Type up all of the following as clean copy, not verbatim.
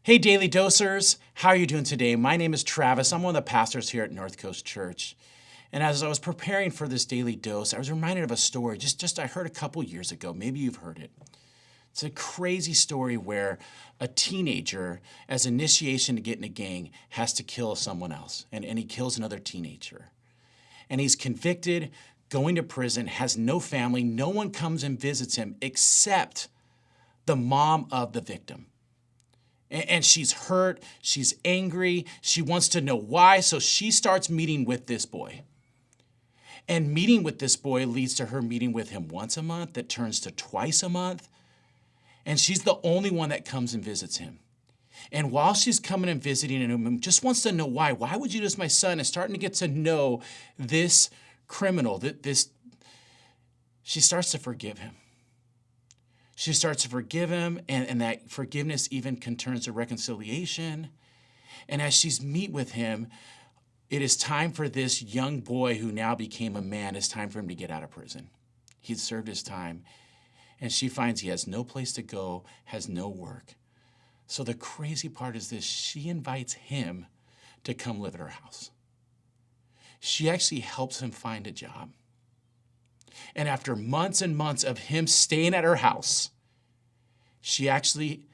Hey, Daily Dosers. How are you doing today? My name is Travis. I'm one of the pastors here at North Coast Church. And as I was preparing for this daily dose, I was reminded of a story I heard a couple years ago. Maybe you've heard it. It's a crazy story where a teenager, as initiation to get in a gang, has to kill someone else. And he kills another teenager. And he's convicted, going to prison, has no family. No one comes and visits him except the mom of the victim. And she's hurt, she's angry, she wants to know why, so she starts meeting with this boy. And meeting with this boy leads to her meeting with him once a month, that turns to twice a month. And she's the only one that comes and visits him. And while she's coming and visiting him, just wants to know why. Why would you do this, my son? And starting to get to know this criminal, she starts to forgive him. She starts to forgive him, and that forgiveness even can turn to reconciliation. And as she's meet with him, it is time for this young boy who now became a man, it's time for him to get out of prison. He'd served his time, and she finds he has no place to go, has no work. So the crazy part is this, she invites him to come live at her house. She actually helps him find a job. And after months and months of him staying at her house, she actually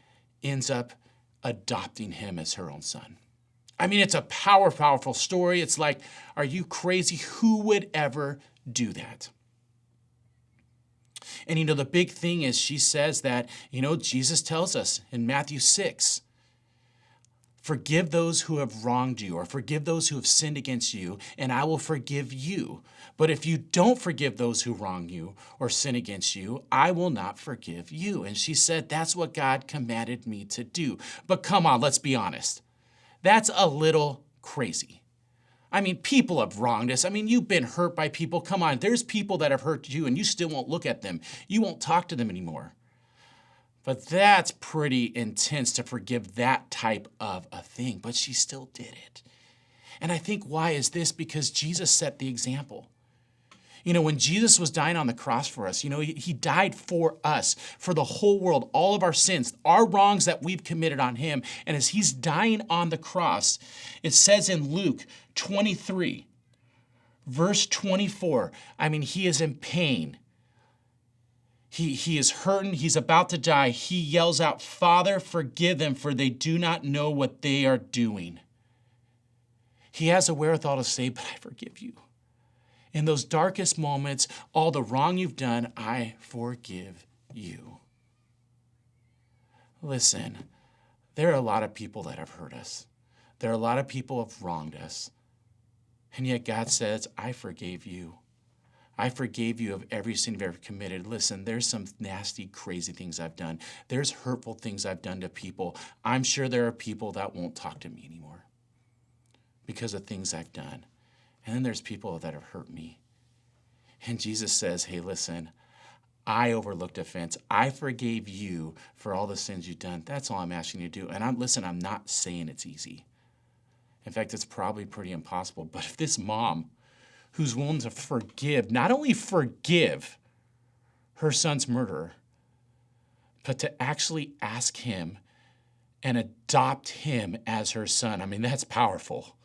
ends up adopting him as her own son. I mean, it's a powerful story. It's like, are you crazy? Who would ever do that? And the big thing is she says that, Jesus tells us in Matthew 6, forgive those who have wronged you, or forgive those who have sinned against you, and I will forgive you. But if you don't forgive those who wrong you or sin against you, I will not forgive you. And she said, that's what God commanded me to do. But come on, let's be honest. That's a little crazy. I mean, people have wronged us. I mean, you've been hurt by people. Come on, there's people that have hurt you and you still won't look at them. You won't talk to them anymore. But that's pretty intense to forgive that type of a thing. But she still did it. And I think why is this? Because Jesus set the example. When Jesus was dying on the cross for us, he died for us, for the whole world, all of our sins, our wrongs that we've committed on him. And as he's dying on the cross, it says in Luke 23, verse 24, he is in pain. He is hurting. He's about to die. He yells out, Father, forgive them, for they do not know what they are doing. He has a wherewithal to say, but I forgive you. In those darkest moments, all the wrong you've done, I forgive you. Listen, there are a lot of people that have hurt us. There are a lot of people who have wronged us. And yet God says, I forgave you. I forgave you of every sin you've ever committed. Listen, there's some nasty, crazy things I've done. There's hurtful things I've done to people. I'm sure there are people that won't talk to me anymore because of things I've done. And then there's people that have hurt me. And Jesus says, hey, listen, I overlooked offense. I forgave you for all the sins you've done. That's all I'm asking you to do. And I'm not saying it's easy. In fact, it's probably pretty impossible. But if this mom who's willing to forgive, not only forgive her son's murderer, but to actually ask him and adopt him as her son. That's powerful.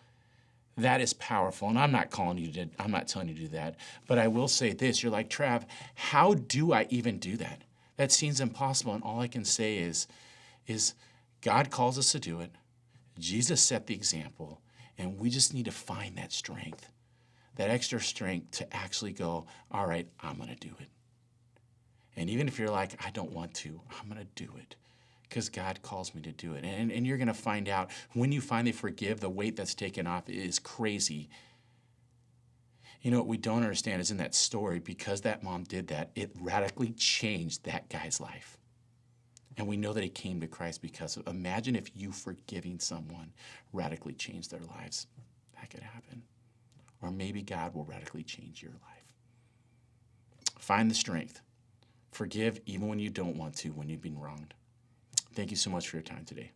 That is powerful. And I'm not telling you to do that. But I will say this, you're like, Trav, how do I even do that? That seems impossible. And all I can say is God calls us to do it. Jesus set the example. And we just need to find that strength. That extra strength to actually go, all right, I'm going to do it. And even if you're like, I don't want to, I'm going to do it because God calls me to do it. And you're going to find out when you finally forgive, the weight that's taken off is crazy. What we don't understand is in that story, because that mom did that, it radically changed that guy's life. And we know that he came to Christ because of, imagine if you forgiving someone radically changed their lives. That could happen. Or maybe God will radically change your life. Find the strength. Forgive even when you don't want to, when you've been wronged. Thank you so much for your time today.